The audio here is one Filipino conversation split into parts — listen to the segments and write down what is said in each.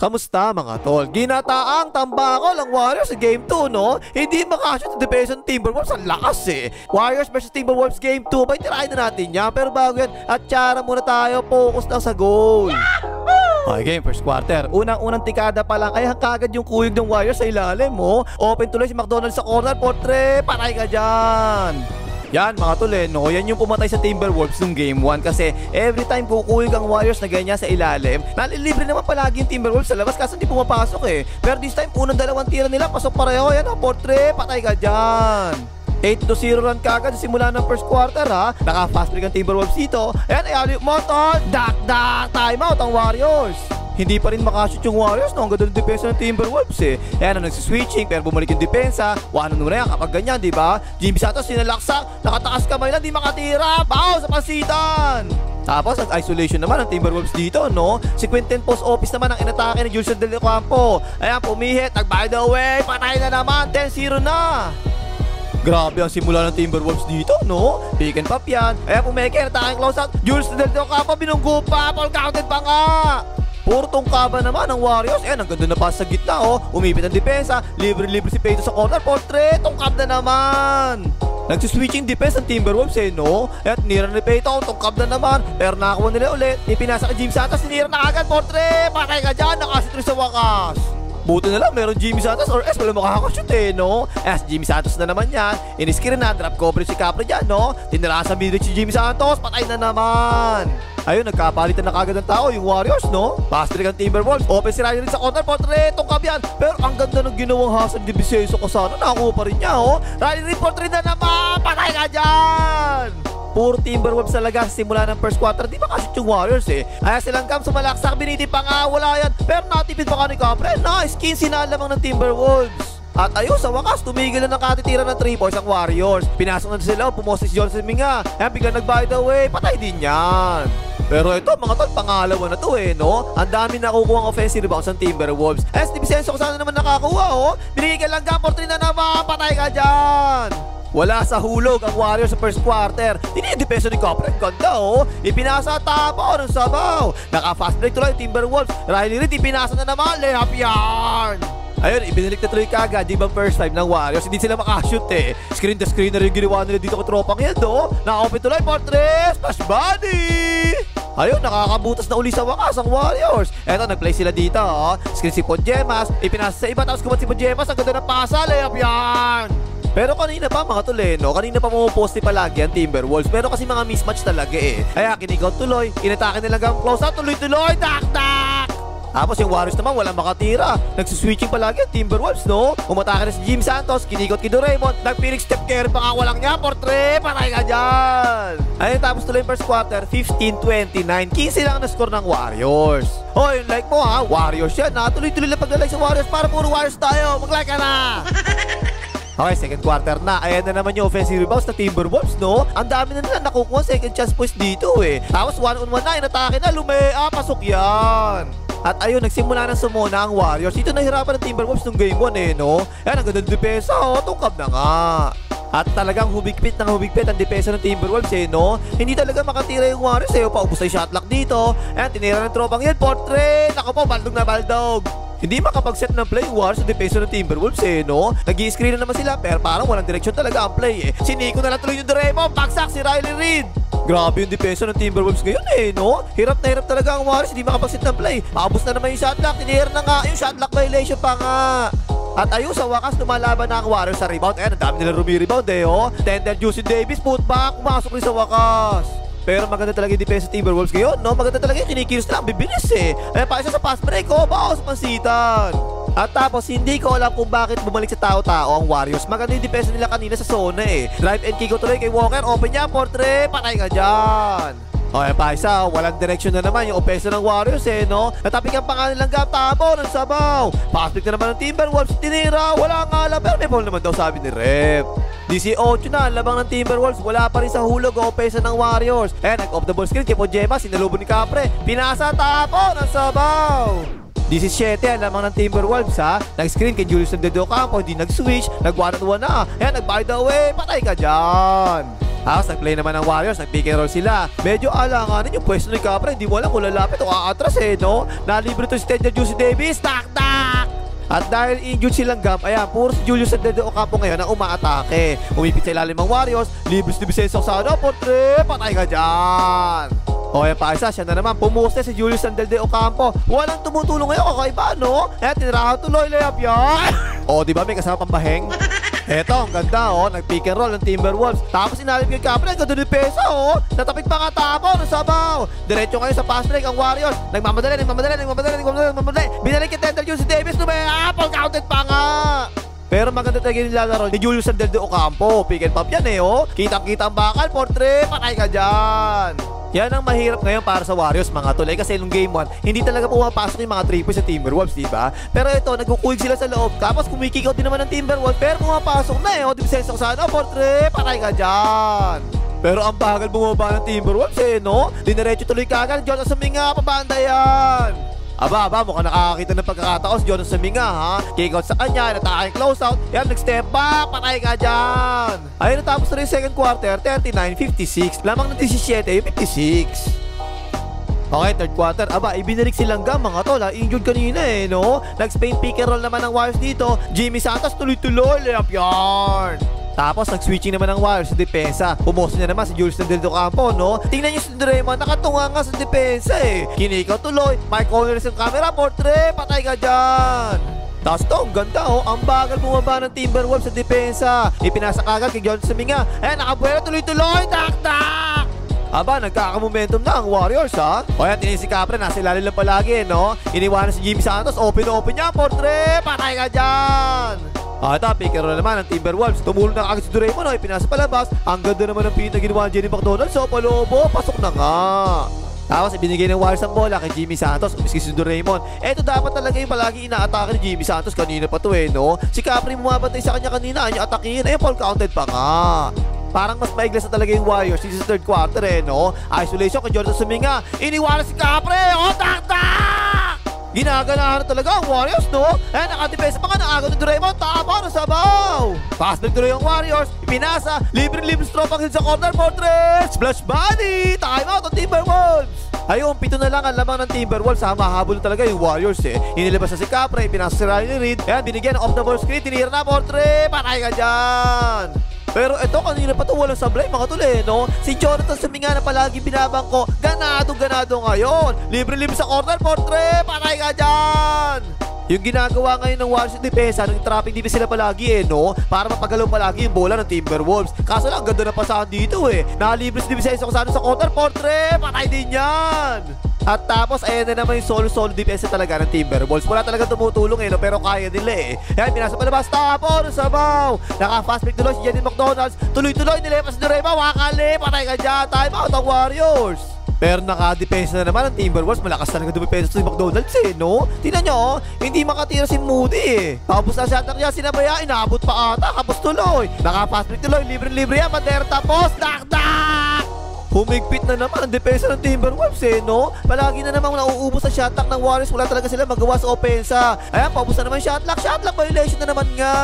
Kamusta mga tol? Ginataang tambako ng Warriors sa Game 2, no? Hindi makashoot sa depensa ng Timberwolves. Ang lakas eh. Warriors versus Timberwolves Game 2. Bay, tirahin na natin yan. Pero bago yan, at tsara muna tayo. Focus lang sa goal. Okay, game first quarter. Unang-unang tikada pa lang ay kagad yung kuyog ng Warriors sa ilalim, mo. Open tuloy si McDonald sa corner. Portre, patay ka dyan. Yan mga tol no? Yan yung pumatay sa Timberwolves nung game 1 kasi every time kukuyog ang Warriors na ganyan sa ilalim, nalilibre naman palagi yung Timberwolves sa labas kasi hindi pumapasok eh. Pero this time, unang dalawang tira nila, pasok pareho. Yan, Portre, patay ka dyan. 8-0 run kagad simula ng first quarter ha. Naka-fast break ang Timberwolves dito. Ayan, ayali mo to. Dak-dak, timeout ang Warriors. Hindi pa rin makashoot yung Warriors, no? Ang ganda ng depensa ng Timberwolves eh. Ayan, nagsiswitching pero bumalik yung depensa. Wano na yan kapag ganyan, di ba? Jimmy Santos sinalaksak, nakataas kamay lang, di makatira. Bao sa pansitan. Tapos nag-isolation naman ang Timberwolves dito, no? Si Quinten post office naman ang inatake ni Julius Del Campo. Ayan, pumihit, nag-by the way, patay na naman, 10-0 na. Grabe ang simula ng Timberwolves dito, no? Pick and pop yan. Ayan, pumeke, inatake close out. Julius Del Campo, binunggo pa, Paul counted pa nga. Puro tongkaba naman ng Warriors. Ayan, ang ganda na pass sa gitna, oh. Umipit ang depensa. Libre-libre si Peyton sa corner. Portre, tongkab na naman. Nagsiswitching defense ng Timberwolves eh, no? At nira ni Peyton, tongkab na naman. Pero nakakuha nila ulit. Ipinasa kay Jimmy Santos, nira na agad. Portre, patay ka dyan. Nakasitri sa wakas. Buti na lang, meron Jimmy Santos or S, wala makakashoot eh, no? As Jimmy Santos na naman yan. Iniskiri na, drop coverage si Capri dyan, no? Tinira sa midrange si Jimmy Santos, patay na naman. Ayun, nagkapalitan na kagad ng tao yung Warriors, no? Fast break ang Timberwolves. Open si Ryan sa corner, Portre, tongkab yan. Pero ang ganda ng ginawang Hasan de Vicenzo ko sana. Nakakuha pa rin niya, oh. Ryan Portre na naman, patay ka dyan. Puro Timberwolves talaga sa simula ng first quarter. Di makashoot yung Warriors eh. Kaya silang Cam sumalaksak, biniti pa nga, wala yan. Pero natipid pa ka ni Capre. Nice, 15 na lamang ng Timberwolves. At ayun, sa wakas, tumigil na nakatitira ng 3 points ang Warriors. Pinasok na sila, pumoses si Johnson Minga. Ayan, biglang nag-by the way, patay din yan. Pero ito, mga tol, pangalawa na to eh, no? Ang dami nakukuha ang offensive rebounds ng Timberwolves. S. Vicenzo ko sana naman nakakuha, oh. Binigyan lang Gampor 3 na naman, patay ka dyan. Wala sa hulog ang Warriors sa first quarter. Dinidepensa ni Capre, ganda oh. Ipinasa tapo ng sabaw. Naka-fast break tuloy Timberwolves. Riley Reid ipinasa na naman, layup yan. Ayun, ibinalik na tuloy kagad. Di ba first time ng Warriors? Hindi sila makashoot eh. Screen to screen na rin ginawa nila dito ko tropang yan, no? Naka-open tuloy, Portre, splash body. Ayun, nakakabutas na uli sa wakas ang Warriors. Eto, nag-play sila dito, oh. Screen si Podjemas, ipinasa sa iba, tapos kumat si Podjemas. Ang ganda ng pasa, layup yan. Pero kanina pa mga tuleno, kanina pa pumuposte palagi ang Timberwolves. Pero kasi mga mismatch talaga eh. Kaya kinikaw tuloy, inatake nila ang close out, tuloy-tuloy, tak-tak! Tapos yung Warriors naman walang makatira. Nagsiswitching palagi ang Timberwolves, no? Umatake na si Jimmy Santos, kinikot kay Doraemon, nag-Phoenix step carry pa nga walang niya, Portre, patay ka dyan! Ayun, tapos tuloy yung first quarter, 15-29, 15 lang na score ng Warriors. Oh, yung like mo ha, Warriors yan ha, tuloy-tuloy lang pag-like sa Warriors para puro Warriors tayo, mag-like ka na! Okay, second quarter na. Ayan na naman yung offensive rebounds na Timberwolves, no? Ang dami na nila nakukuha second chance points dito eh. Tapos 1-on-1 na, inatake na, pasok yan. At ayun, nagsimula ng sumuna ang Warriors. Dito nahirapan ng Timberwolves nung game 1 eh, no? Ayan, ang ganda ng depensa, oh, tungkab na nga. At talagang hubigpit ang depensa ng Timberwolves eh, no? Hindi talaga makatira yung Warriors eh. Paubos na yung shot clock dito. Ayan, tinira ng tropang yan, Portre. Naku po, baldog na baldog. Hindi makapag-set ng play Warriors sa depensa ng Timberwolves eh, no? Nag-i-screen na naman sila pero parang walang direksyon talaga ang play eh. Si Nico na lang tuloy yung Doraemon, bagsak si Riley Reid. Grabe yung depensa ng Timberwolves ngayon eh, no? Hirap na hirap talaga ang Warriors, hindi makapag-set ng play. Paubos na naman yung shot clock, tinira na nga yung shot clock violation pa nga. At ayun, sa wakas, lumalaban na ang Warriors sa rebound. Ayan, ang dami nila rebound eh, oh. Tender Juicy Davis, putback, pumasok rin sa wakas. Pero maganda talaga yung defense sa Timberwolves ngayon, no? Maganda talaga yung kinikilos nila, bibilis eh. Ayan, pa isa sa fast break, oh, baos, pansitan. At tapos, hindi ko alam kung bakit bumalik sa tao-tao ang Warriors. Maganda yung defense nila kanina sa zona eh. Drive and kick ko tuloy kay Walker, open niya, Portre, patay ka dyan. Okay, pa isa, walang direction na naman yung offense ng Warriors eh, no? Natapik ang pangalan lang tabo ng sabaw. Fast break na naman ng Timberwolves, tinira, wala nga alam, pero may ball naman daw sabi ni Rep. 18 na, labang ng Timberwolves, wala pa rin sa hulog o offense ng Warriors. Eh, nag-off the ball screen kay Podjemas, sinalubon ni Capre, pinasa tapo ng sabaw. 17 ang lamang ng Timberwolves ha. Nag-screen kay Julius Del Campo, hindi nag-switch, nag-1-on-1 na. Ayan, nag-by the way, patay ka dyan. Tapos nag-play naman ng Warriors, nag-pick and roll sila. Medyo alanganin yung pwesto ni Capra, hindi mo alam kung lalapit o aatras no? Nalibre to si Ted Juicy Davis, tak! At dahil injured silang Gam, ayan, puro si Julius Sandel Ocampo ngayon ang umaatake. Umipit sa ilalim ng Warriors, libre si Vincenzo Sana, portre, patay ka dyan! O yan pa isa, siya na naman, pumuste si Julius Sandel Ocampo. Walang tumutulong ngayon, kakaiba no? Ayan, tinirahan tuloy, layup yan! O diba may kasama pambaheng? Eto, ang ganda nag-pick and roll ng Timberwolves. Tapos inalim kay Capra, ang ganda ni Pesa natapik pa nga tapo ng sabaw. Diretso ngayon sa fast break ang Warriors. Nagmamadali. Binalik kay Tender Juicy Davis, apple counted pa nga. Pero maganda talaga yung lalaro ni Julius Sandel Ocampo. Pick and pop yan Kitang-kita ang bakal, portre, patay ka dyan. Yan ang mahirap ngayon para sa Warriors mga tol. Kasi nung game 1, hindi talaga pumapasok yung mga 3 points sa Timberwolves, diba? Pero ito, nagkukulig sila sa loob. Tapos kumikick out din naman ng Timberwolves. Pero pumapasok na Vincenzo Sana, portre, patay ka dyan. Pero ang bagal bumaba ng Timberwolves no? Diniretso tuloy kagad, Jonathan Minga, pabanda yan. Aba, mukhang nakakakita ng pagkakataon si Jonathan Minga, Kick out sa kanya, natake close out. Yan, nag-step back, patay ka dyan. Ayun, natapos na rin second quarter, 39-56. Lamang ng 17, yung 56. Okay, third quarter. Aba, ibinalik silang Gam mga tol. Injured kanina no? Nag-Spain pick and roll naman ng Warriors dito. Jimmy Santos tuloy-tuloy, layup yarn. Tapos nag-switching naman ng Warriors sa depensa. Pumosto niya naman si Julius Sandel Ocampo, no? Tingnan niyo si Draymond, nakatunga nga sa depensa Kinikaw tuloy. Mike Conley sa camera, portre, patay ka dyan. Tapos to, ang ganda ang bagal bumaba ng Timberwolves sa depensa. Ipinasa kagad kay Jonathan Minga. Ayan, nakabuela tuloy-tuloy, tak! Aba, nagkakamomentum na ang Warriors O yan, tinin si Capra, nasa ilalim lang palagi no? Iniwanan si Jimmy Santos, open niya, portre, patay ka dyan. Ito, pick and roll naman ng Timberwolves. Tumulong na kagad si Draymond ipinasa palabas. Ang ganda naman ng pinag ginawa ni Jenny McDonald. Palobo, pasok na nga. Tapos ibinigay ng Warriors ang bola kay Jimmy Santos. Umiskis si Draymond. Ito dapat talaga yung palagi inaatake ni Jimmy Santos. Kanina pa to no? Si Capri bumabantay sa kanya kanina. Kanya atakin. Fall counted pa nga. Parang mas maiglas na talaga yung Warriors dito sa third quarter no? Isolation kay Jordan Suminga. Iniwanan si Capri. Tak! Ginaganahan na talaga ang Warriors, no? Nakadepensa pa nga ng agaw ni Draymond. Tama na sabaw. Fast break tuloy ang Warriors. Ipinasa. Libre stroke ang hit sa corner. Fortress. Splash body. Time out ang Timberwolves. Ayun, 7 na lang ang lamang ng Timberwolves. Mahabol talaga yung Warriors Inilabas na si Capra. Ipinasa si Riley Reid. Ayan, binigyan ng off the ball screen. Tinira na, Fortress. Patay ka dyan. Pero ito, kanina pa ito walang sablay mga tol no? Si Jonathan Suminga na palagi binabangko, ganado ngayon. Libre sa corner, portre, patay ka dyan. Yung ginagawa ngayon ng Warriors depensa, nag-trapping defense sila palagi no? Para mapagalaw palagi yung bola ng Timberwolves. Kaso lang, ganda na pasahan dito Nakalibre si Vincenzo Sana sa corner, portre, patay din yan. At tapos, ayan na naman yung solo defense talaga ng Timberwolves. Wala talaga tumutulong no? Pero kaya nila Ayan, pinasa palabas, tapon, sabaw. Naka-fast break tuloy si Jenny McDonald. Tuloy-tuloy, nilepas ni Rema, wakali, patay ka dyan. Time out ang Warriors. Pero naka-depensa na naman ang Timberwolves. Malakas talaga dumipensa si McDonald's no? Tingnan nyo hindi makatira si Moody Tapos na shot niya, sinabaya, inaabot pa ata. Tapos tuloy, naka-fast break tuloy, libre yan, Bandera tapos, dak! Humigpit na naman ang depensa ng Timberwolves no? Palagi na naman nauubos sa shot clock ng Warriors. Wala talaga sila magawa sa opensa. Ayan, paubos na naman shot clock violation na naman nga.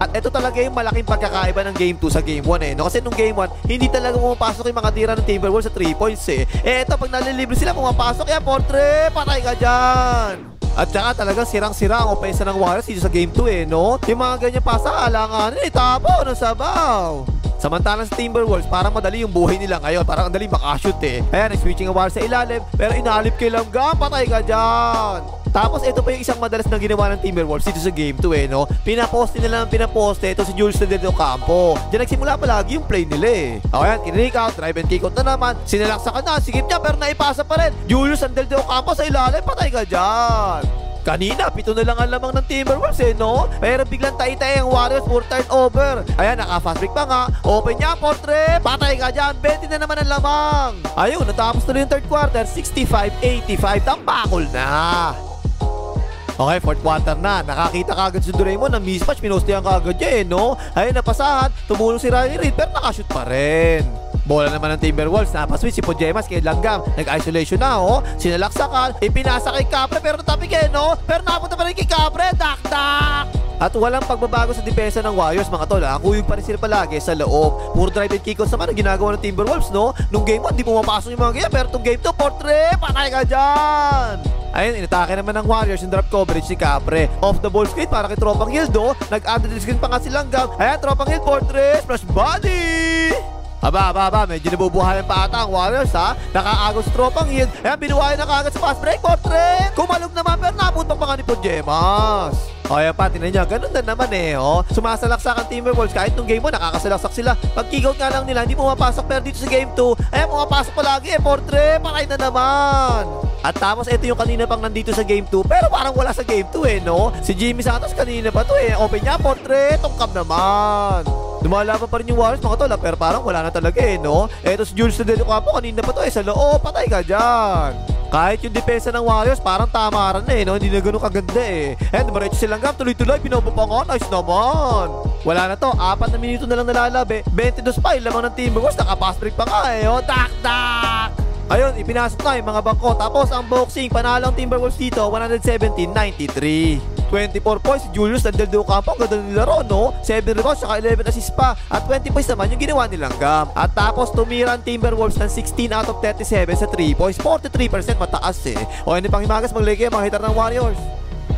At ito talaga yung malaking pagkakaiba ng Game 2 sa Game 1 no? Kasi nung Game 1, hindi talaga pumapasok yung mga tira ng Timberwolves sa 3 points Eto, pag nalilibre sila, pumapasok yan, portre, patay ka dyan. At saka talagang sirang-sira ang opensa ng Warriors dito sa Game 2 no? Yung mga ganyan pasa, alanganin tapo ng sabaw. Samantalang sa Timberwolves, parang madali yung buhay nila ngayon. Parang madali makashoot Ayan, switching ang Warriors sa ilalim. Pero inalip kay Lamgam, patay ka dyan. Tapos ito pa yung isang madalas na ginawa ng Timberwolves dito sa Game 2 no? Pinaposte nila ng pinaposte ito si Julius Sandel Ocampo. Diyan nagsimula palagi yung play nila O ayan, kinrick out, drive and kick out na naman. Sinalaksakan na, sigip niya pero naipasa pa rin. Julius Sandel Ocampo sa ilalim, patay ka dyan. Kanina, 7 na lang ang lamang ng Timberwolves no? Pero biglang tay-tay ang Warriors for turnover. Ayan, naka-fast break pa nga. Open niya, portre, patay ka dyan. 20 na naman ang lamang. Ayun, natapos na rin yung third quarter, 65-85, tambakol na. Okay, fourth quarter na. Nakakita kagad si Draymond ng mismatch. Pinustihan kagad niya no? Ayun, napasahan. Tumulong si Riley Reid pero nakashoot pa rin. Bola naman ng Timberwolves. Napaswitch si Pojemas kay Langgam. Nag-isolation na Sinalaksakan. Ipinasa kay Capra pero natapik no? Pero napunta pa rin kay Capra. Dak! At walang pagbabago sa depensa ng Warriors mga tol. Kuyog pa rin sila palagi sa loob. Puro drive and kick-outs naman ang ginagawa ng Timberwolves, no? Nung game 1, di pumapasok yung mga ganyan. Pero itong game 2, Portre, patay ka dyan! Ayun, inatake naman ng Warriors yung drop coverage ni Capre. Off the ball screen para kay Tropang Hildo. Nag-under screen pa nga silang Gam. Ayan, Tropang Hill, Portre, splash body! Aba, medyo nabubuhayan pa ata ang Warriors ha. Nakaagos sa Tropang Hill. Ayan, binuhayan na kagad sa fast break, Portre! Kumalog naman pero napunta pa nga ni Podjemas. O yan pa, tinan niya, ganun na naman oh. Sumasalaksak ang Timberwolves kahit nung game 1, nakakasalaksak sila. Pag kick-out nga lang nila, hindi pumapasok, pero dito sa game 2, ayan, pumapasok palagi Portre, patay na naman. At tapos ito yung kanina pang nandito sa game 2, pero parang wala sa game 2 no? Si Jimmy Santos kanina pa to open niya, Portre, tungkam naman. Lumalaban pa rin yung Warriors mga tol, pero parang wala na talaga no? Eto si Jules Del Campo kanina pa to sa loob, patay ka dyan. Kahit yung depensa ng Warriors parang tamaran na no? Hindi na ganun kaganda And dumaretso silang Gam, tuloy-tuloy, binobo pa nga, nice naman. Wala na to, 4 na minuto na lang nalalabi, 22 pa, lamang ng Timberwolves, naka-pass break pa nga tak! Ayun, ipinasok na yung mga bangko. Tapos ang boxing, panalo ang Timberwolves dito, 117-93. 24 points, si Julius Del Campo, ang ganda nilaro, no? 7 rebounds, saka 11 assists pa. At 20 points naman yung ginawa nilang Gam. At tapos tumira ang Timberwolves ng 16 out of 37 sa 3 points. 43% mataas O, hindi pang himagas, maglagay ang mga hitar ng Warriors.